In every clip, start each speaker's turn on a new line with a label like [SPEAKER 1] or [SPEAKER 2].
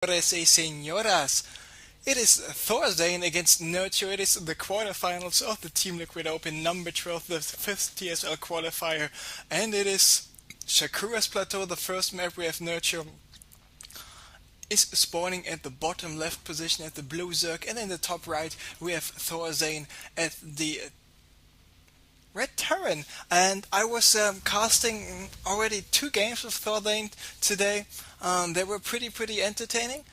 [SPEAKER 1] Señores y señoras, it is Thorzain against Nerchio. It is the quarterfinals of the Team Liquid Open number 12, the fifth TSL qualifier, and it is Shakura's Plateau, the first map. We have Nerchio is spawning at the bottom left position at the blue Zerg, and in the top right we have Thorzain at the Red Terran. And I was casting already two games of Thorzain today. They were pretty entertaining.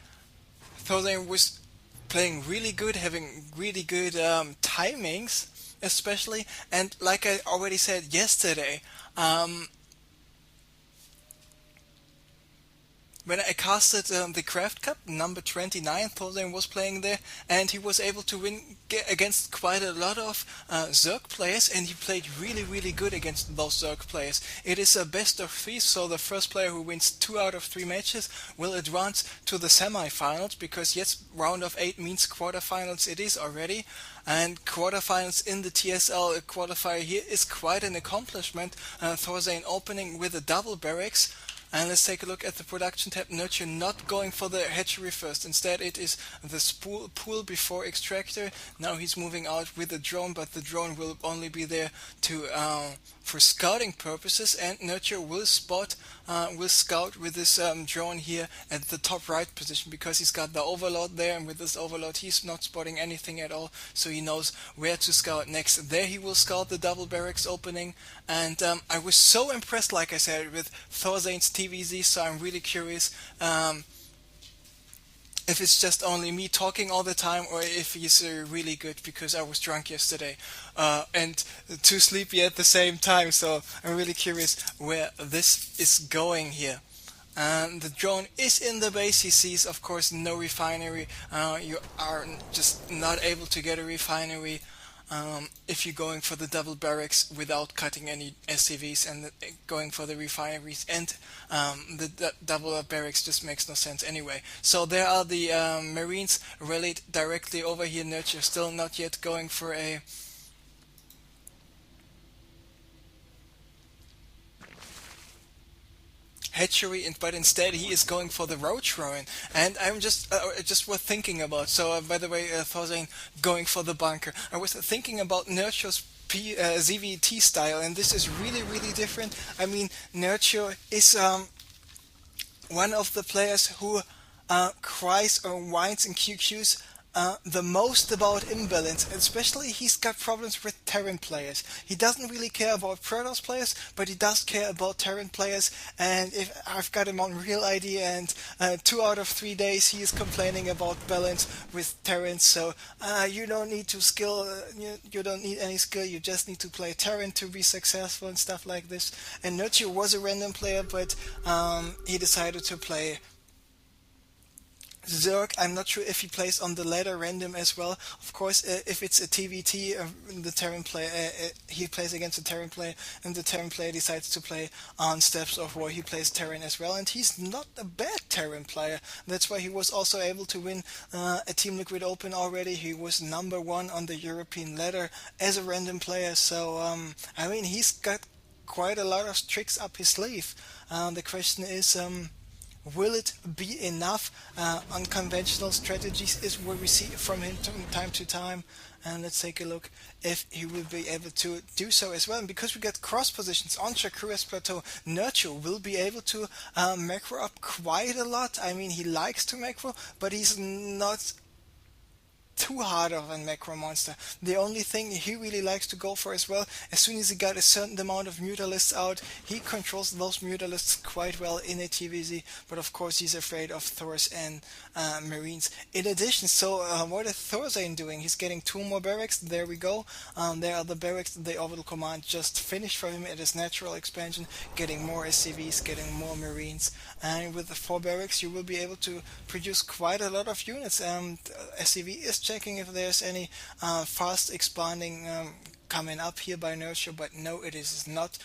[SPEAKER 1] Thorzain was playing really good, having really good timings, especially. And like I already said yesterday, when I casted the Craft Cup, number 29, Thorzain was playing there, and he was able to win against quite a lot of Zerg players, and he played really good against those Zerg players. It is a best of three, so the first player who wins 2 out of 3 matches will advance to the semi-finals, because yes, round of 8 means quarterfinals it is already, and quarterfinals in the TSL qualifier here is quite an accomplishment. Thorzain opening with a double barracks. And let's take a look at the production tab. Nerchio not going for the hatchery first. Instead it is the pool before extractor. Now he's moving out with the drone, but the drone will only be there to for scouting purposes, and Nerchio will scout with this drone here at the top right position, because he's got the overload there, and with this overload he's not spotting anything at all, so he knows where to scout next. There he will scout the double barracks opening, and I was so impressed, like I said, with Thorzain's TVZ, so I'm really curious if it's just only me talking all the time, or if he's really good, because I was drunk yesterday and too sleepy at the same time, so I'm really curious where this is going here. And the drone is in the base. He sees, of course, no refinery. You are just not able to get a refinery if you're going for the double barracks without cutting any SCVs, and going for the refineries and the double barracks just makes no sense anyway. So there are the Marines rallied directly over here. Nerchio still not yet going for a hatchery, but instead he is going for the roach ruin, and I'm just worth thinking about. So by the way, Thorzain going for the bunker. I was thinking about Nerchio's ZVT style, and this is really different. I mean, Nerchio is one of the players who cries or whines in QQs the most about imbalance, especially he's got problems with Terran players. He doesn't really care about Protoss players, but he does care about Terran players, and if I've got him on Real ID, and 2 out of 3 days he is complaining about balance with Terrans, so you don't need to skill, you don't need any skill, you just need to play Terran to be successful and stuff like this. And Nerchio was a random player, but he decided to play Zerg. I'm not sure if he plays on the ladder random as well. Of course, if it's a TVT, the Terran player, he plays against a Terran player, and the Terran player decides to play on Steps of War, he plays Terran as well, and he's not a bad Terran player. That's why he was also able to win a Team Liquid Open already. He was number 1 on the European ladder as a random player, so I mean, he's got quite a lot of tricks up his sleeve. The question is, will it be enough? Unconventional strategies is what we see from him from time to time, and let's take a look if he will be able to do so as well. And because we got cross positions on Shakura's Plateau, Nerchio will be able to macro up quite a lot. I mean, he likes to macro, but he's not too hard of a macro monster. The only thing he really likes to go for as well, as soon as he got a certain amount of mutalisks out, he controls those mutalisks quite well in a TVZ, but of course he's afraid of Thors and Marines in addition. So what is Thorzain doing? He's getting 2 more barracks. There we go. There are the barracks that the Orbital Command just finished for him at his natural expansion, getting more SCVs, getting more Marines, and with the 4 barracks you will be able to produce quite a lot of units. SCV is checking if there's any fast expanding coming up here by Nerchio, but no, it is not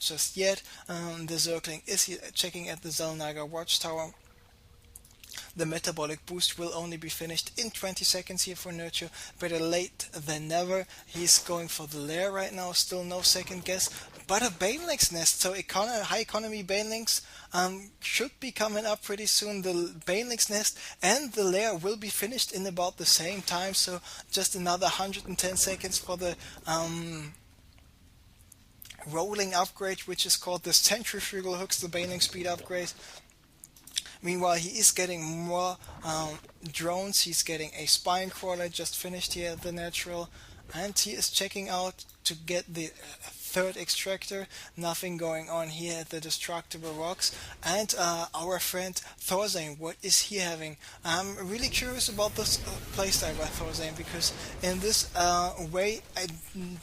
[SPEAKER 1] just yet. The Zergling is here checking at the Zelnaga Watchtower. The metabolic boost will only be finished in 20 seconds here for Nerchio. Better late than never. He's going for the lair right now, still no second guess. But a Baneling's nest, so high economy Banelings should be coming up pretty soon. The Baneling's nest and the lair will be finished in about the same time, so just another 110 seconds for the rolling upgrade, which is called the centrifugal hooks, the Baneling speed upgrade. Meanwhile, he is getting more drones. He's getting a spine crawler just finished here at the natural, and he is checking out to get the third extractor. Nothing going on here at the destructible rocks. And our friend Thorzain, what is he having? I'm really curious about this playstyle by Thorzain, because in this way I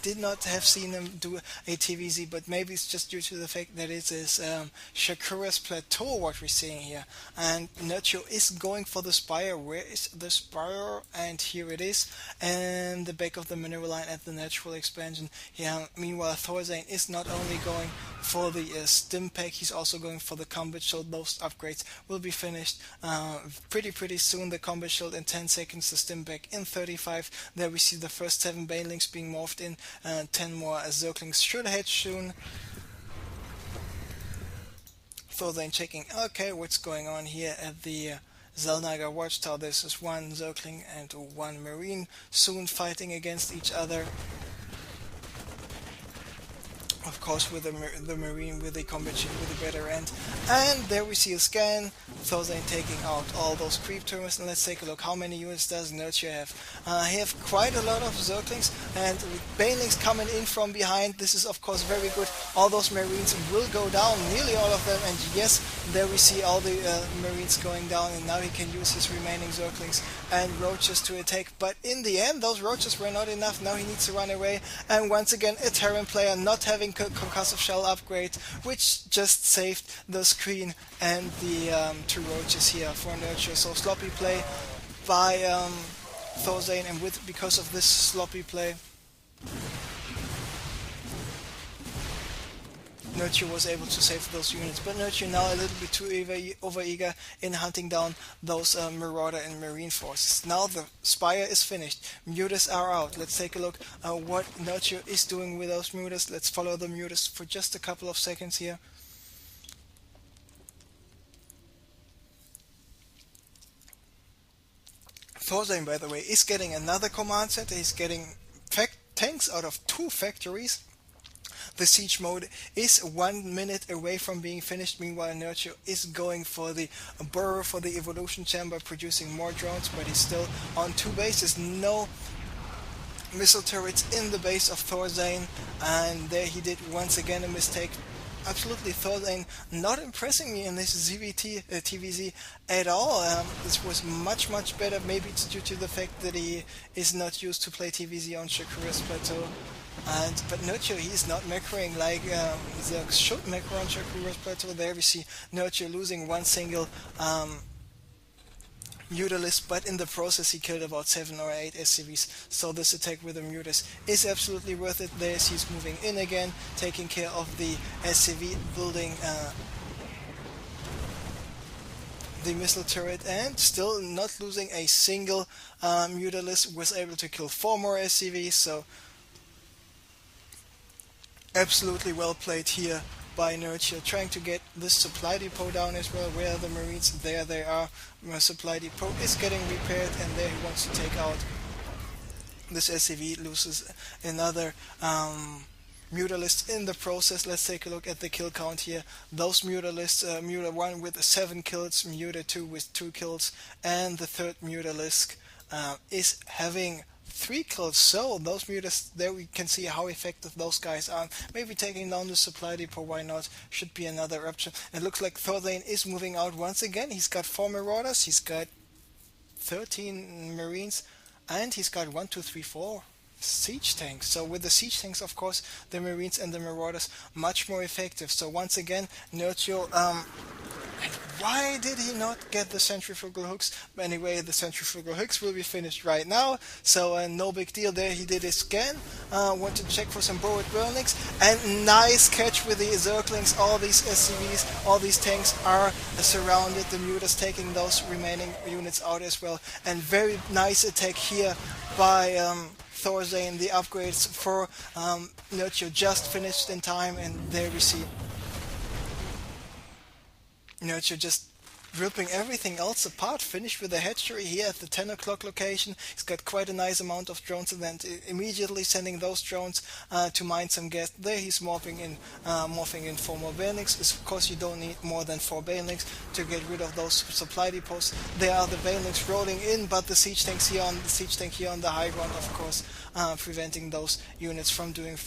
[SPEAKER 1] did not have seen him do a TVZ, but maybe it's just due to the fact that it is Shakura's plateau what we're seeing here. And Nerchio is going for the spire. Where is the spire? And here it is, and the back of the mineral line at the natural expansion. Yeah. Meanwhile, Thorzain is not only going for the stim pack, he's also going for the combat shield. Those upgrades will be finished pretty soon. The combat shield in 10 seconds, the stim pack in 35. There we see the first 7 Banelings being morphed in. 10 more Zerglings should hatch soon. Thorzain checking, okay, what's going on here at the Zelnaga Watchtower. This is 1 Zergling and 1 Marine soon fighting against each other. Of course, with the Marine, with the combat ship, with the better end. And there we see a scan. Thorzain taking out all those creep terminals. And let's take a look. How many units does Nerchio have? He have quite a lot of Zerglings, and with Banelings coming in from behind. This is, of course, very good. All those Marines will go down, nearly all of them. And yes, there we see all the Marines going down. And now he can use his remaining Zerglings and Roaches to attack. But in the end, those Roaches were not enough. Now he needs to run away. And once again, a Terran player not having concussive shell upgrade, which just saved the screen and the 2 Roaches here for Nerchio. So sloppy play by Thorzain, and because of this sloppy play, Nerchio was able to save those units. But Nerchio now a little bit too overeager in hunting down those Marauder and Marine forces. Now the Spire is finished. Mutas are out. Let's take a look what Nerchio is doing with those Mutas. Let's follow the Mutas for just a couple of seconds here. Thorzain, by the way, is getting another command center. He's getting tanks out of 2 factories. The siege mode is 1 minute away from being finished. Meanwhile, Nerchio is going for the burrow, for the evolution chamber, producing more drones, but he's still on 2 bases. No missile turrets in the base of Thorzain, and there he did once again a mistake. Absolutely, Thorzain not impressing me in this TVZ at all. This was much better. Maybe it's due to the fact that he is not used to play TVZ on Shakura's plateau. But Nerchio, he's not macroing like Zerg should macro on Shakura's plateau. There we see Nerchio losing 1 single Mutalisk, but in the process he killed about 7 or 8 SCVs. So this attack with the Mutas is absolutely worth it. There he's moving in again, taking care of the SCV, building the missile turret, and still not losing a single Mutalisk. Was able to kill 4 more SCVs, so absolutely well played here by Nerchio, trying to get this supply depot down as well. Where are the Marines? There they are. My supply depot is getting repaired, and there he wants to take out this SCV. Loses another Mutalisk in the process. Let's take a look at the kill count here. Those Mutalisks, Muta 1 with 7 kills, Muta 2 with 2 kills, and the third Mutalisk is having 3 kills. So those Mutas, there we can see how effective those guys are. Maybe taking down the supply depot, why not? Should be another option. It looks like Thorzain is moving out once again. He's got 4 Marauders, he's got 13 Marines, and he's got 1, 2, 3, 4 siege tanks. So with the siege tanks, of course, the Marines and the Marauders much more effective. So once again, Nerchio, and why did he not get the centrifugal hooks? But anyway, the centrifugal hooks will be finished right now, so no big deal there. He did a scan, went to check for some borrowed burnings, and nice catch with the Zerglings. All these SCVs, all these tanks are surrounded. The Mutas taking those remaining units out as well, and very nice attack here by Thorzain, the upgrades for Nerchio just finished in time, and there we see Nerchio just ripping everything else apart. Finished with a hatchery here at the 10 o'clock location. He's got quite a nice amount of drones, and then immediately sending those drones to mine some gas. There he's morphing in 4 more banelings. Of course, you don't need more than 4 banelings to get rid of those supply depots. There are the banelings rolling in, but the siege tanks here on the high ground, of course, preventing those units from doing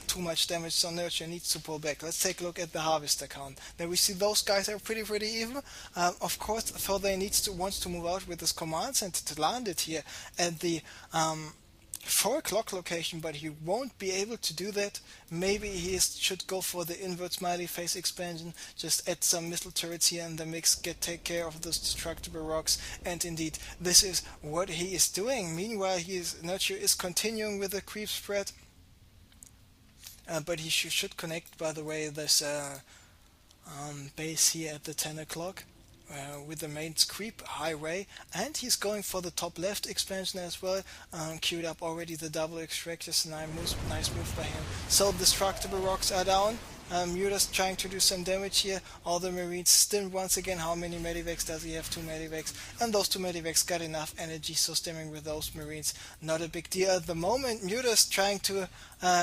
[SPEAKER 1] too much damage, so Nerchio needs to pull back. Let's take a look at the harvester count. Now we see those guys are pretty even. Of course, Thorzain wants to move out with his command center to land it here at the 4 o'clock location, but he won't be able to do that. Maybe he should go for the invert smiley face expansion, just add some missile turrets here in the mix, take care of those destructible rocks, and indeed this is what he is doing. Meanwhile, Nerchio is continuing with the creep spread. But he should connect, by the way, this base here at the 10 o'clock with the main creep highway, and he's going for the top left expansion as well. Queued up already the double extractors, and nice move by him. So destructible rocks are down. Muta's trying to do some damage here. All the Marines still, once again, how many medivacs does he have? 2 medivacs, and those 2 medivacs got enough energy, so stimming with those Marines, not a big deal at the moment. Muta's trying to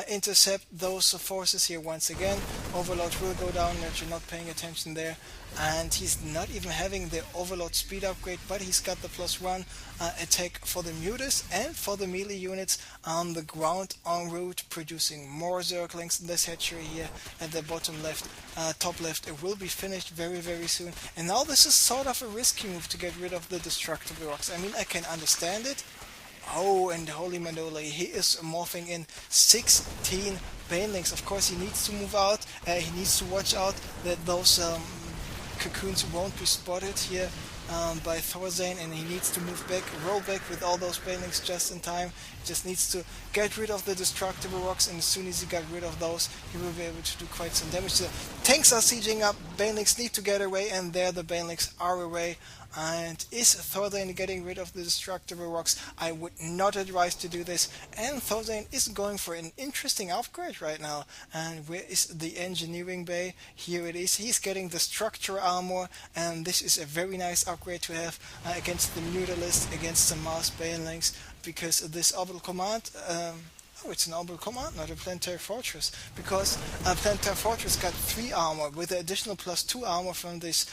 [SPEAKER 1] intercept those forces here once again. Overlord will go down. Nerchio not paying attention there, and he's not even having the Overlord speed upgrade, but he's got the +1 attack for the Mutas and for the melee units on the ground en route, producing more Zerglings. This hatchery here at the bottom left, top left, it will be finished very soon. And now this is sort of a risky move to get rid of the destructible rocks. I mean, I can understand it. Oh, and holy manoli, he is morphing in 16 banelings. Of course, he needs to move out. He needs to watch out that those cocoons won't be spotted here by Thorzain, and he needs to move back, roll back with all those banelings just in time. He just needs to get rid of the destructible rocks, and as soon as he got rid of those, he will be able to do quite some damage. The tanks are sieging up, banelings need to get away, and there the banelings are away. And is Thorzain getting rid of the destructible rocks? I would not advise to do this. And Thorzain is going for an interesting upgrade right now. And where is the engineering bay? Here it is. He's getting the structure armor, and this is a very nice upgrade to have against the Mutalist, against the Mars banelings, because this orbital command. Oh, it's an orbital command, not a planetary fortress, because planetary fortress got 3 armor with the additional +2 armor from this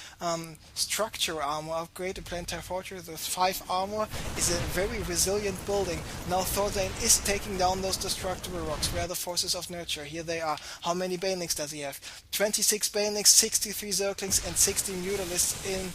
[SPEAKER 1] structure armor upgrade. The planetary fortress with 5 armor is a very resilient building. Now Thorzain is taking down those destructible rocks. Where are the forces of Nerchio? Here they are. How many banelings does he have? 26 banelings, 63 Zerglings, and 16 Mutalists in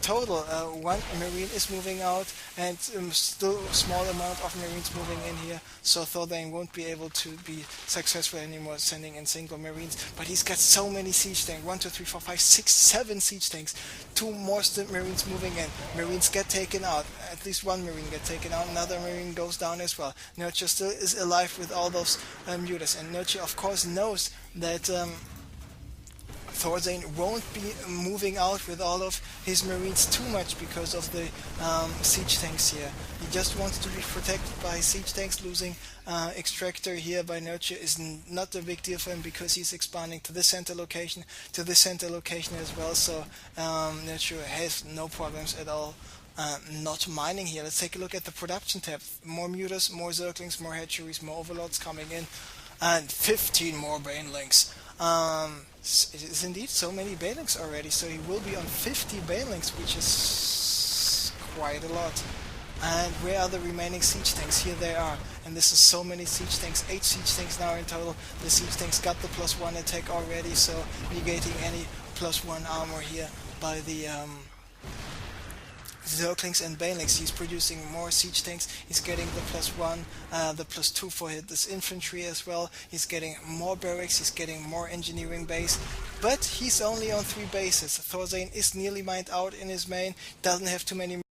[SPEAKER 1] total. 1 Marine is moving out, and still a small amount of Marines moving in here, so Thorzain won't be able to be successful anymore sending in single Marines. But he's got so many siege tanks, 1, 2, 3, 4, 5, 6, 7 siege tanks, 2 more Marines moving in. Marines get taken out, at least 1 Marine get taken out, another Marine goes down as well. Nerchio still is alive with all those mutas, and Nerchio of course knows that Thorzain won't be moving out with all of his Marines too much because of the siege tanks here. He just wants to be protected by siege tanks. Losing extractor here by Nerchio is not a big deal for him, because he's expanding to this center location, as well, so Nerchio has no problems at all not mining here. Let's take a look at the production tab. More mutas, more Zerglings, more hatcheries, more overlords coming in, and 15 more banelings. It is indeed so many banelings already, so he will be on 50 banelings, which is quite a lot. And where are the remaining siege tanks? Here they are, and this is so many siege tanks, 8 siege tanks now in total. The siege tanks got the +1 attack already, so negating any +1 armor here by the Zerglings and banelings. He's producing more siege tanks. He's getting the +1, the +2 for this infantry as well. He's getting more barracks. He's getting more engineering base. But he's only on 3 bases. Thorzain is nearly mined out in his main. Doesn't have too many